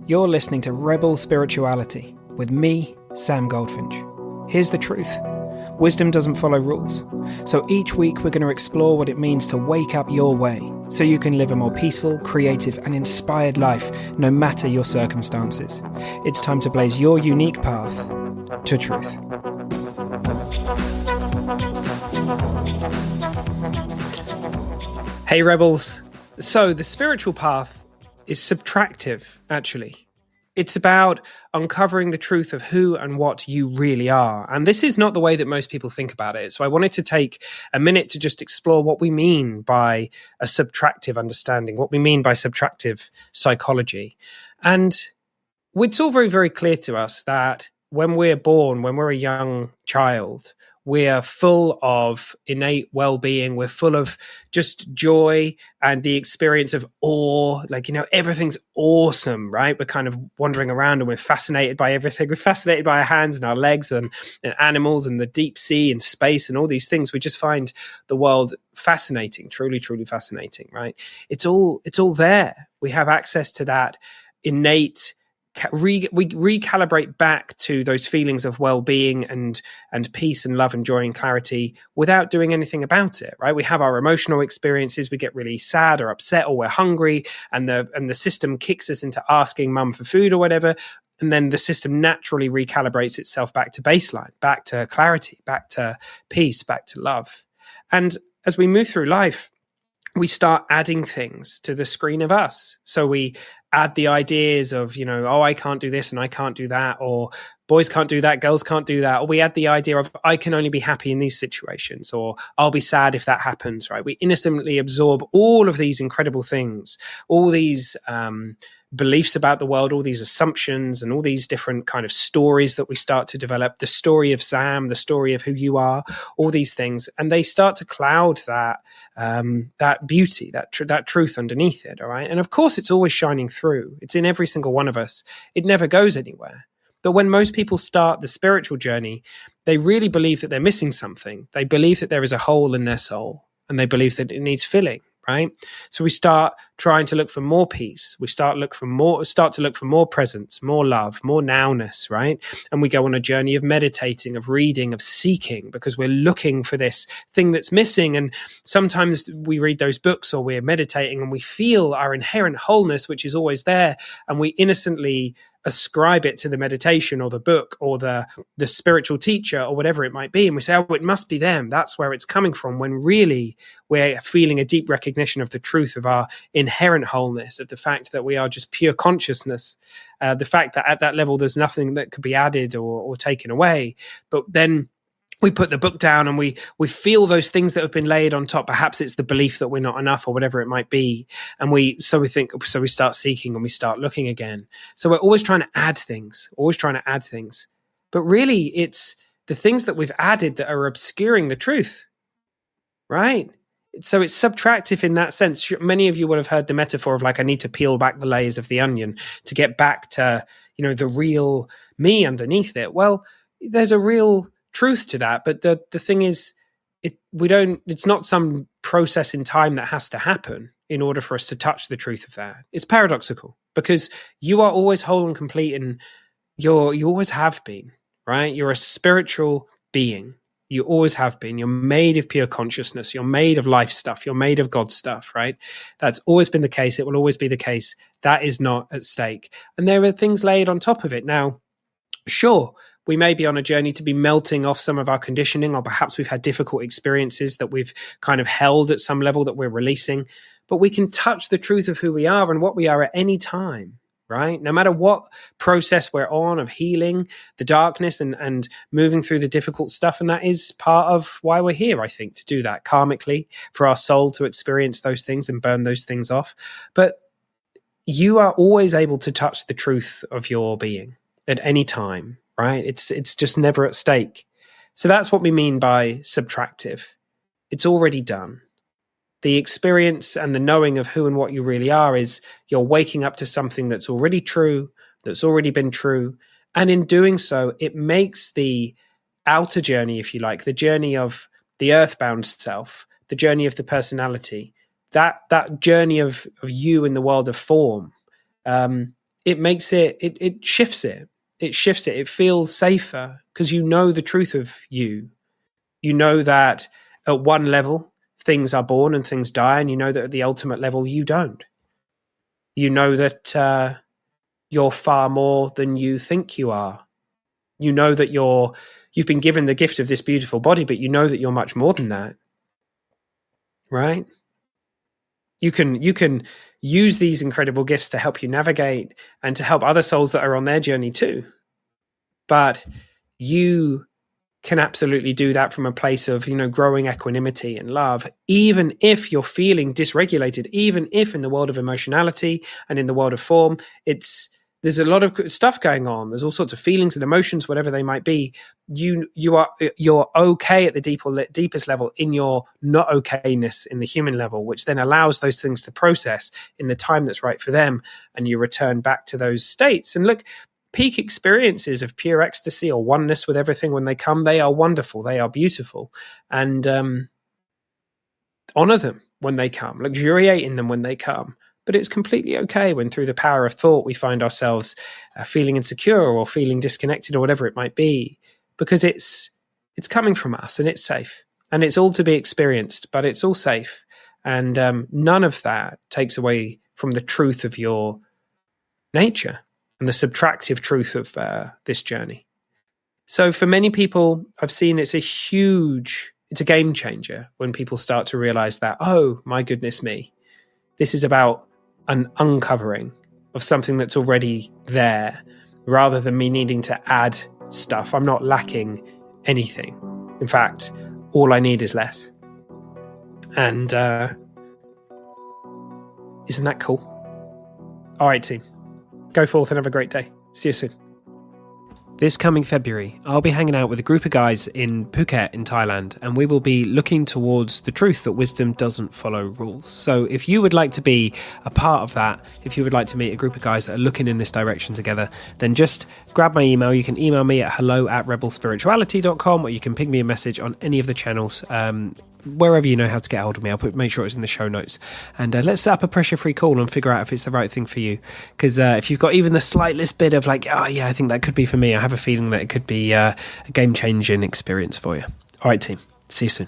You're listening to Rebel Spirituality with me, Sam Goldfinch. Here's the truth. Wisdom doesn't follow rules. So each week we're going to explore what it means to wake up your way so you can live a more peaceful, creative and inspired life no matter your circumstances. It's time to blaze your unique path to truth. Hey Rebels. So the spiritual path is subtractive, actually. It's about uncovering the truth of who and what you really are. And this is not the way that most people think about it. So I wanted to take a minute to just explore what we mean by a subtractive understanding, what we mean by subtractive psychology. And it's all very, very clear to us that when we're born, when we're a young child, we're full of innate well-being. We're full of just joy and the experience of awe. Like, everything's awesome, right? We're kind of wandering around and we're fascinated by everything. We're fascinated by our hands and our legs and animals and the deep sea and space and all these things. We just find the world fascinating, truly, truly fascinating, right? It's all there. We have access to that innate we recalibrate back to those feelings of well-being and peace and love and joy and clarity without doing anything about it, right? We have our emotional experiences. We get really sad or upset or we're hungry, and the system kicks us into asking mum for food or whatever, and then the system naturally recalibrates itself back to baseline, back to clarity, back to peace, back to love. And as we move through life, we start adding things to the screen of us. So we add the ideas of, I can't do this and I can't do that, or boys can't do that, girls can't do that. Or we add the idea of, I can only be happy in these situations, or I'll be sad if that happens, right? We innocently absorb all of these incredible things, all these beliefs about the world, all these assumptions and all these different kind of stories that we start to develop, the story of Sam, the story of who you are, all these things. And they start to cloud that beauty, that truth underneath it. All right. And of course, it's always shining through. It's in every single one of us. It never goes anywhere. But when most people start the spiritual journey, they really believe that they're missing something. They believe that there is a hole in their soul and they believe that it needs filling. Right. So we start trying to look for more peace. We start to look for more presence, more love, more nowness. Right. And we go on a journey of meditating, of reading, of seeking, because we're looking for this thing that's missing. And sometimes we read those books or we're meditating and we feel our inherent wholeness, which is always there. And we innocently ascribe it to the meditation or the book or the spiritual teacher or whatever it might be. And we say, oh, it must be them. That's where it's coming from. When really we're feeling a deep recognition of the truth of our inherent wholeness, of the fact that we are just pure consciousness, the fact that at that level, there's nothing that could be added or taken away. But then we put the book down and we feel those things that have been laid on top. Perhaps it's the belief that we're not enough or whatever it might be. And we start seeking and we start looking again. So we're always trying to add things. But really it's the things that we've added that are obscuring the truth, right? So it's subtractive in that sense. Many of you would have heard the metaphor of I need to peel back the layers of the onion to get back to, the real me underneath it. Well, there's a real truth to that, but the thing is, it's not some process in time that has to happen in order for us to touch the truth of that. It's paradoxical because you are always whole and complete, and you always have been, right? You're a spiritual being. You always have been. You're made of pure consciousness. You're made of life stuff. You're made of God stuff, right? That's always been the case. It will always be the case. That is not at stake. And there are things laid on top of it. Now, sure, we may be on a journey to be melting off some of our conditioning, or perhaps we've had difficult experiences that we've kind of held at some level that we're releasing, but we can touch the truth of who we are and what we are at any time, right? No matter what process we're on of healing the darkness and moving through the difficult stuff. And that is part of why we're here, I think, to do that karmically, for our soul to experience those things and burn those things off. But you are always able to touch the truth of your being at any time. Right? It's just never at stake. So that's what we mean by subtractive. It's already done. The experience and the knowing of who and what you really are is you're waking up to something that's already true, that's already been true. And in doing so, it makes the outer journey, if you like, the journey of the earthbound self, the journey of the personality, that journey of you in the world of form, it makes it shifts it. It shifts it. It feels safer because you know the truth of you. You know that at one level, things are born and things die, and you know that at the ultimate level, you don't. You know that you're far more than you think you are. You know that you've been given the gift of this beautiful body, but you know that you're much more than that, right? You can use these incredible gifts to help you navigate and to help other souls that are on their journey too. But you can absolutely do that from a place of, growing equanimity and love, even if you're feeling dysregulated, even if in the world of emotionality and in the world of form, there's a lot of stuff going on. There's all sorts of feelings and emotions, whatever they might be. You're okay at the deepest level in your not okayness in the human level, which then allows those things to process in the time that's right for them. And you return back to those states. And look, peak experiences of pure ecstasy or oneness with everything when they come, they are wonderful. They are beautiful. And honor them when they come, luxuriate in them when they come. But it's completely okay when through the power of thought we find ourselves feeling insecure or feeling disconnected or whatever it might be, because it's coming from us and it's safe and it's all to be experienced, but it's all safe. And none of that takes away from the truth of your nature and the subtractive truth of this journey. So for many people, I've seen it's a game changer when people start to realize that, oh, my goodness me, this is about an uncovering of something that's already there rather than me needing to add stuff. I'm not lacking anything. In fact, all I need is less. And isn't that cool? All right, team. Go forth and have a great day. See you soon. This coming February, I'll be hanging out with a group of guys in Phuket in Thailand, and we will be looking towards the truth that wisdom doesn't follow rules. So if you would like to be a part of that, if you would like to meet a group of guys that are looking in this direction together, then just grab my email. You can email me at hello@rebelspirituality.com, or you can ping me a message on any of the channels, wherever you know how to get hold of me. I'll make sure it's in the show notes. And let's set up a pressure-free call and figure out if it's the right thing for you. Because if you've got even the slightest bit of like, oh yeah, I think that could be for me, I have a feeling that it could be a game-changing experience for you. All right, team. See you soon.